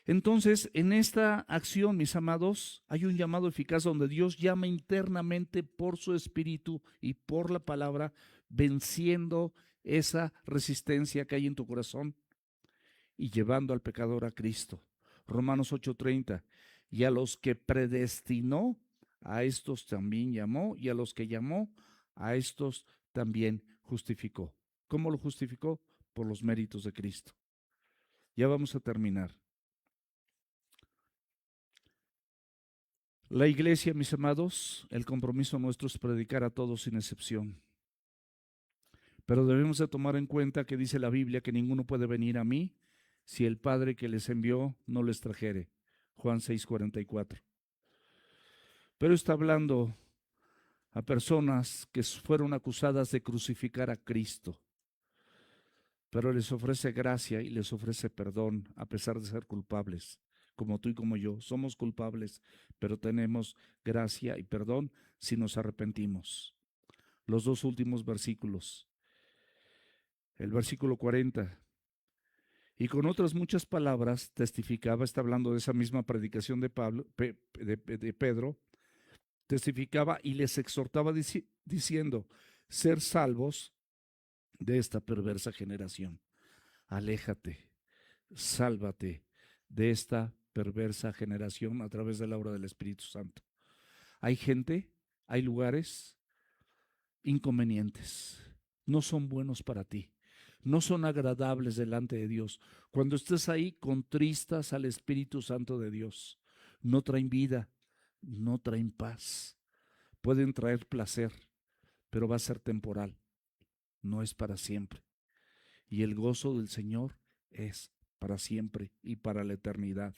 Entonces, en esta acción, mis amados, hay un llamado eficaz donde Dios llama internamente por su espíritu y por la palabra, venciendo esa resistencia que hay en tu corazón y llevando al pecador a Cristo. Romanos 8:30, y a los que predestinó, a estos también llamó, y a los que llamó, a estos también justificó. ¿Cómo lo justificó? Por los méritos de Cristo. Ya vamos a terminar. La iglesia, mis amados, el compromiso nuestro es predicar a todos sin excepción. Pero debemos de tomar en cuenta que dice la Biblia que ninguno puede venir a mí si el Padre que les envió no les trajere. Juan 6:44. Pero está hablando a personas que fueron acusadas de crucificar a Cristo, pero les ofrece gracia y les ofrece perdón a pesar de ser culpables, como tú y como yo. Somos culpables, pero tenemos gracia y perdón si nos arrepentimos. Los dos últimos versículos. El versículo 40. Y con otras muchas palabras testificaba, está hablando de esa misma predicación de Pedro, testificaba y les exhortaba diciendo, ser salvos de esta perversa generación. Aléjate, sálvate de esta perversa generación a través de la obra del Espíritu Santo. Hay gente, hay lugares inconvenientes, no son buenos para ti, no son agradables delante de Dios. Cuando estés ahí, contristas al Espíritu Santo de Dios. No traen vida, no traen paz. Pueden traer placer, pero va a ser temporal, no es para siempre. Y el gozo del Señor es para siempre y para la eternidad.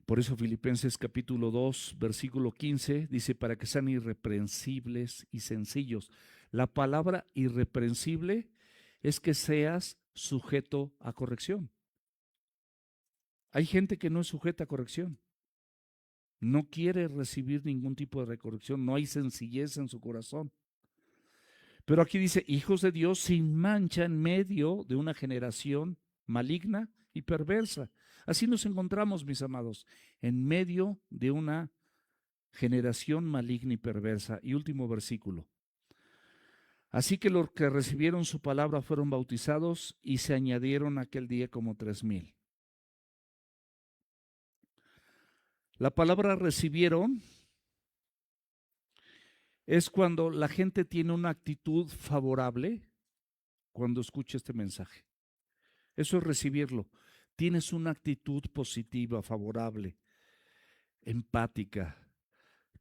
Por eso Filipenses capítulo 2, versículo 15, dice, para que sean irreprensibles y sencillos. La palabra irreprensible es que seas sujeto a corrección. Hay gente que no es sujeta a corrección. No quiere recibir ningún tipo de corrección. No hay sencillez en su corazón. Pero aquí dice, hijos de Dios sin mancha en medio de una generación maligna y perversa. Así nos encontramos, mis amados, en medio de una generación maligna y perversa. Y último versículo. Así que los que recibieron su palabra fueron bautizados y se añadieron aquel día como 3,000. La palabra recibieron es cuando la gente tiene una actitud favorable cuando escucha este mensaje. Eso es recibirlo. Tienes una actitud positiva, favorable, empática.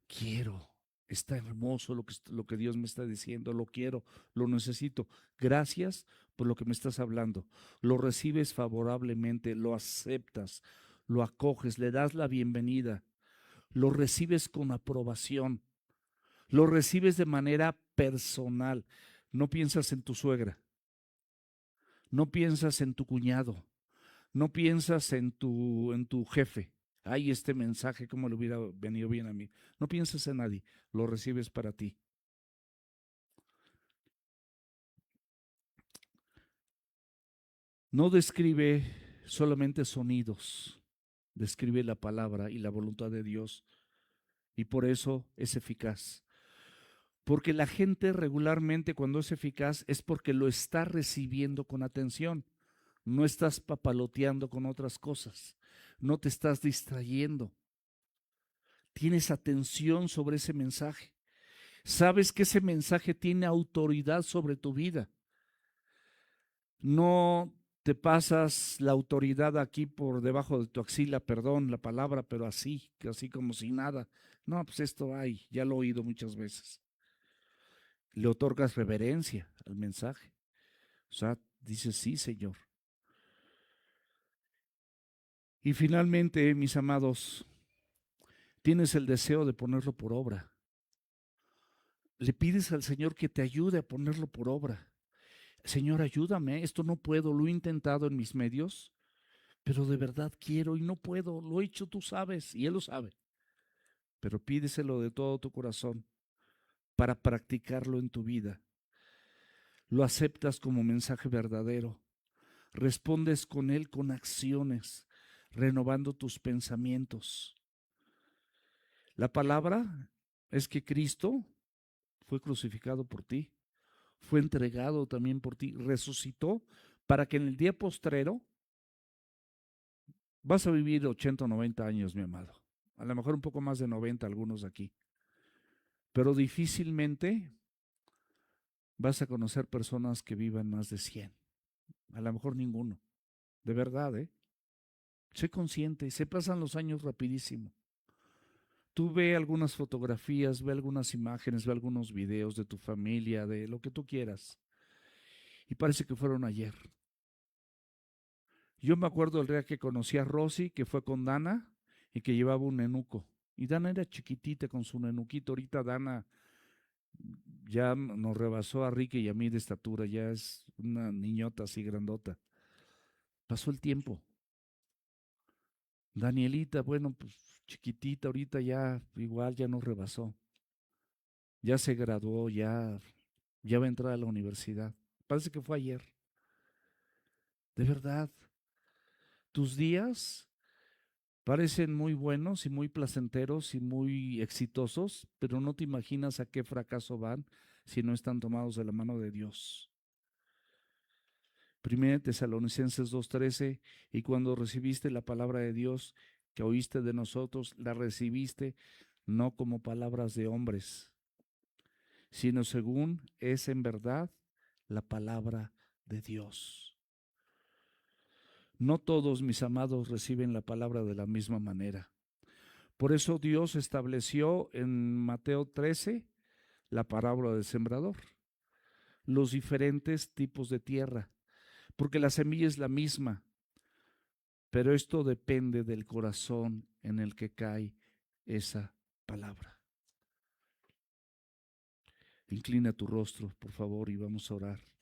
Quiero, está hermoso lo que Dios me está diciendo, lo quiero, lo necesito. Gracias por lo que me estás hablando. Lo recibes favorablemente, lo aceptas, lo acoges, le das la bienvenida, lo recibes con aprobación, lo recibes de manera personal. No piensas en tu suegra, no piensas en tu cuñado, no piensas en tu jefe. Ay, este mensaje, ¿cómo le hubiera venido bien a mí? No piensas en nadie, lo recibes para ti. No describe solamente sonidos, describe la palabra y la voluntad de Dios, y por eso es eficaz. Porque la gente regularmente cuando es eficaz es porque lo está recibiendo con atención. No estás papaloteando con otras cosas, no te estás distrayendo. Tienes atención sobre ese mensaje. Sabes que ese mensaje tiene autoridad sobre tu vida. No te pasas la autoridad aquí por debajo de tu axila, perdón la palabra, pero así como si nada. No, pues esto hay, ya lo he oído muchas veces. Le otorgas reverencia al mensaje. O sea, dices, sí, Señor. Y finalmente, mis amados, tienes el deseo de ponerlo por obra. Le pides al Señor que te ayude a ponerlo por obra. Señor, ayúdame, esto no puedo, lo he intentado en mis medios, pero de verdad quiero y no puedo, lo he hecho, tú sabes, y Él lo sabe. Pero pídeselo de todo tu corazón para practicarlo en tu vida. Lo aceptas como mensaje verdadero, respondes con Él con acciones, renovando tus pensamientos. La palabra es que Cristo fue crucificado por ti, fue entregado también por ti, resucitó para que en el día postrero vas a vivir 80 o 90 años, mi amado. A lo mejor un poco más de 90 algunos aquí. Pero difícilmente vas a conocer personas que vivan más de 100. A lo mejor ninguno. De verdad, ¿eh? Sé consciente, se pasan los años rapidísimo. Tú ve algunas fotografías, ve algunas imágenes, ve algunos videos de tu familia, de lo que tú quieras. Y parece que fueron ayer. Yo me acuerdo el día que conocí a Rosy, que fue con Dana y que llevaba un nenuco. Y Dana era chiquitita con su nenuquito. Ahorita Dana ya nos rebasó a Ricky y a mí de estatura, ya es una niñota así grandota. Pasó el tiempo. Danielita, bueno, pues chiquitita, ahorita ya igual ya nos rebasó. Ya se graduó, ya va a entrar a la universidad. Parece que fue ayer. De verdad, tus días parecen muy buenos y muy placenteros y muy exitosos, pero no te imaginas a qué fracaso van si no están tomados de la mano de Dios. 1 Tesalonicenses 2:13, y cuando recibiste la palabra de Dios que oíste de nosotros, la recibiste no como palabras de hombres, sino según es en verdad la palabra de Dios. No todos, mis amados, reciben la palabra de la misma manera. Por eso Dios estableció en Mateo 13 la parábola del sembrador, los diferentes tipos de tierra, porque la semilla es la misma, pero esto depende del corazón en el que cae esa palabra. Inclina tu rostro, por favor, y vamos a orar.